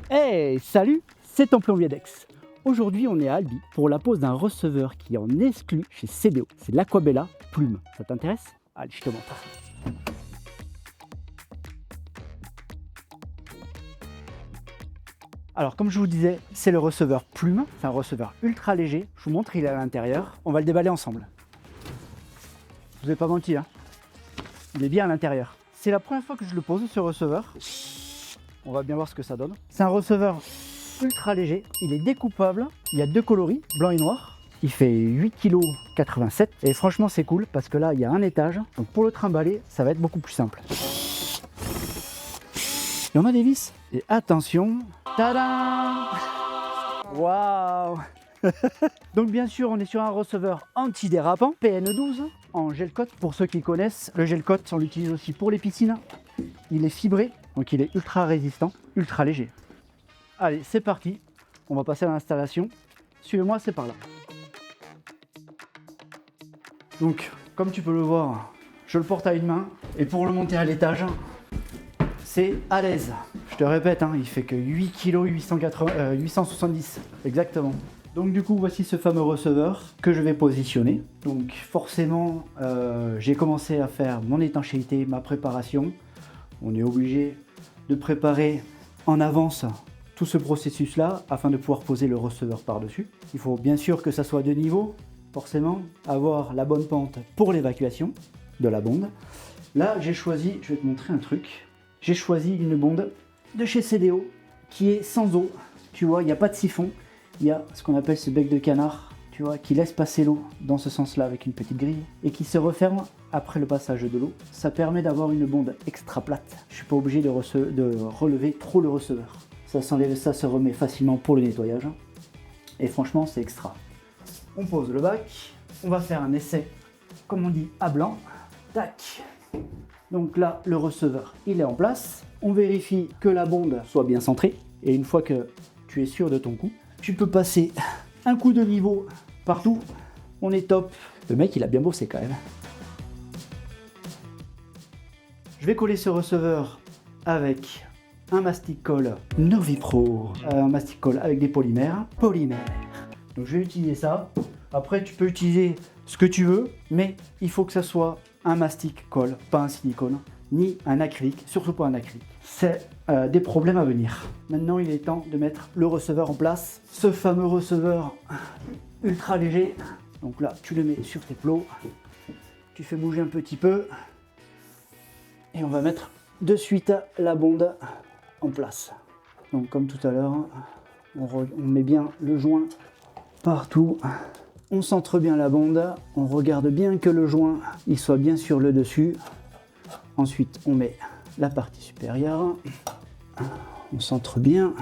Hey, salut, c'est ton plombier Dex. Aujourd'hui, on est à Albi pour la pose d'un receveur qui est en exclu chez CDO. C'est l'Aquabella Plume. Ça t'intéresse? Allez, je te montre. Alors, comme je vous disais, c'est le receveur Plume. C'est un receveur ultra léger. Je vous montre, il est à l'intérieur. On va le déballer ensemble. Je vous ai pas menti, hein. Il est bien à l'intérieur. C'est la première fois que je le pose, ce receveur. On va bien voir ce que ça donne. C'est un receveur ultra léger, il est découpable, il y a deux coloris, blanc et noir. Il fait 8,87 kg et franchement c'est cool parce que là il y a un étage, donc pour le trimballer ça va être beaucoup plus simple. Et on a des vis. Et attention, tada! Waouh! Donc bien sûr on est sur un receveur antidérapant PN12 en gel coat. Pour ceux qui connaissent, le gel coat on l'utilise aussi pour les piscines. Il est fibré, donc il est ultra résistant, ultra léger. Allez, c'est parti, on va passer à l'installation. Suivez-moi, c'est par là. Donc, comme tu peux le voir, je le porte à une main. Et pour le monter à l'étage, c'est à l'aise. Je te répète, hein, il fait que 8,870 kg, exactement. Donc du coup, voici ce fameux receveur que je vais positionner. Donc forcément, j'ai commencé à faire mon étanchéité, ma préparation. On est obligé de préparer en avance tout ce processus-là afin de pouvoir poser le receveur par-dessus. Il faut bien sûr que ça soit de niveau, forcément, avoir la bonne pente pour l'évacuation de la bonde. Là, j'ai choisi, je vais te montrer un truc, j'ai choisi une bonde de chez CDO qui est sans eau. Tu vois, il n'y a pas de siphon, il y a ce qu'on appelle ce bec de canard, tu vois, qui laisse passer l'eau dans ce sens-là avec une petite grille et qui se referme après le passage de l'eau. Ça permet d'avoir une bonde extra plate. Je suis pas obligé de relever trop le receveur. Ça s'enlève, ça se remet facilement pour le nettoyage. Et franchement, c'est extra. On pose le bac. On va faire un essai, comme on dit, à blanc. Tac. Donc là, le receveur, il est en place. On vérifie que la bonde soit bien centrée. Et une fois que tu es sûr de ton coup, tu peux passer un coup de niveau partout. On est top. Le mec, il a bien bossé quand même. Je vais coller ce receveur avec un mastic colle Novipro, un mastic colle avec des polymères. Donc je vais utiliser ça. Après tu peux utiliser ce que tu veux, mais il faut que ça soit un mastic colle, pas un silicone, ni un acrylique, surtout pas un acrylique. C'est des problèmes à venir. Maintenant il est temps de mettre le receveur en place. Ce fameux receveur ultra léger. Donc là tu le mets sur tes plots, tu fais bouger un petit peu. Et on va mettre de suite la bonde en place. Donc comme tout à l'heure, on met bien le joint partout. On centre bien la bonde. On regarde bien que le joint il soit bien sur le dessus. Ensuite on met la partie supérieure. On centre bien.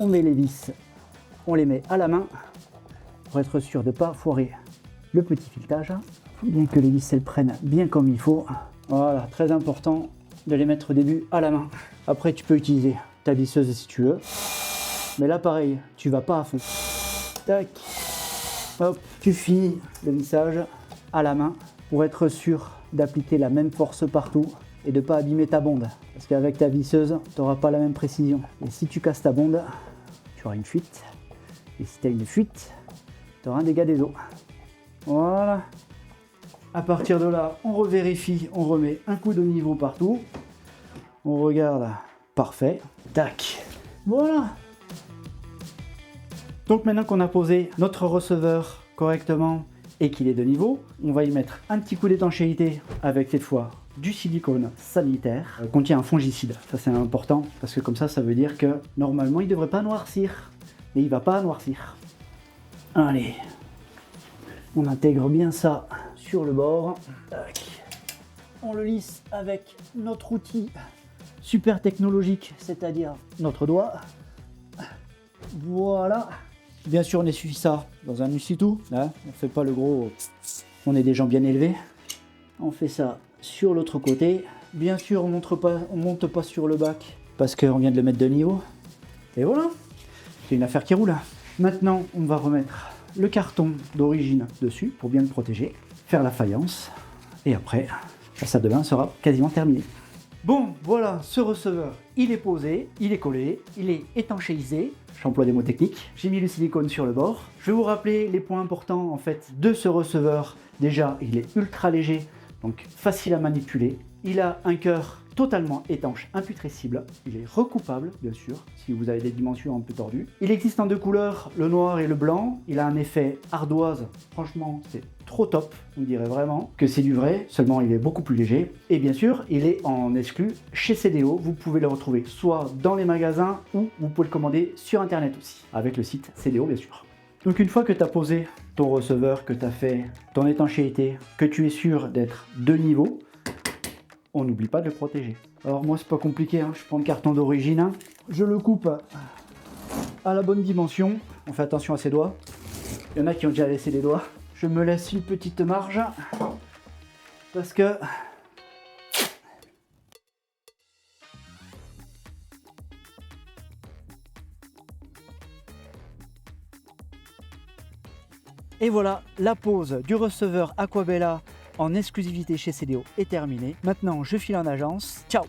On met les vis. On les met à la main pour être sûr de ne pas foirer le petit filetage. Il faut bien que les vis elles prennent bien comme il faut. Voilà, très important de les mettre au début à la main. Après, tu peux utiliser ta visseuse si tu veux. Mais là, pareil, tu vas pas à fond. Tac. Hop, tu finis le vissage à la main pour être sûr d'appliquer la même force partout et de ne pas abîmer ta bonde. Parce qu'avec ta visseuse, tu n'auras pas la même précision. Et si tu casses ta bonde, tu auras une fuite. Et si tu as une fuite, tu auras un dégât des eaux. Voilà. À partir de là, on revérifie, on remet un coup de niveau partout. On regarde, parfait. Tac. Voilà. Donc maintenant qu'on a posé notre receveur correctement et qu'il est de niveau, on va y mettre un petit coup d'étanchéité avec cette fois du silicone sanitaire. Contient un fongicide, ça c'est important parce que comme ça veut dire que normalement il ne devrait pas noircir. Mais il ne va pas noircir. Allez. On intègre bien ça sur le bord. Tac. On le lisse avec notre outil super technologique, c'est-à-dire notre doigt. Voilà. Bien sûr, on essuie ça dans un essuie-tout. Là, on ne fait pas le gros. On est des gens bien élevés. On fait ça sur l'autre côté. Bien sûr, on monte pas sur le bac parce qu'on vient de le mettre de niveau. Et voilà. C'est une affaire qui roule. Maintenant, on va remettre le carton d'origine dessus pour bien le protéger, faire la faïence et après la salle de bain sera quasiment terminée. Bon, voilà, ce receveur il est posé, il est collé, il est étanchéisé. J'emploie des mots techniques. J'ai mis le silicone sur le bord. Je vais vous rappeler les points importants en fait de ce receveur. Déjà, il est ultra léger, donc facile à manipuler. Il a un cœur totalement étanche, imputrescible. Il est recoupable, bien sûr, si vous avez des dimensions un peu tordues. Il existe en deux couleurs, le noir et le blanc. Il a un effet ardoise. Franchement, c'est trop top. On dirait vraiment que c'est du vrai, seulement il est beaucoup plus léger. Et bien sûr, il est en exclu chez CDO. Vous pouvez le retrouver soit dans les magasins ou vous pouvez le commander sur Internet aussi, avec le site CDO, bien sûr. Donc une fois que tu as posé ton receveur, que tu as fait ton étanchéité, que tu es sûr d'être de niveau, on n'oublie pas de le protéger. Alors moi c'est pas compliqué, hein. Je prends le carton d'origine, hein. Je le coupe à la bonne dimension, on fait attention à ses doigts, il y en a qui ont déjà laissé les doigts. Je me laisse une petite marge, parce que et voilà, la pose du receveur Aquabella en exclusivité chez CDO est terminée. Maintenant je file en agence, ciao!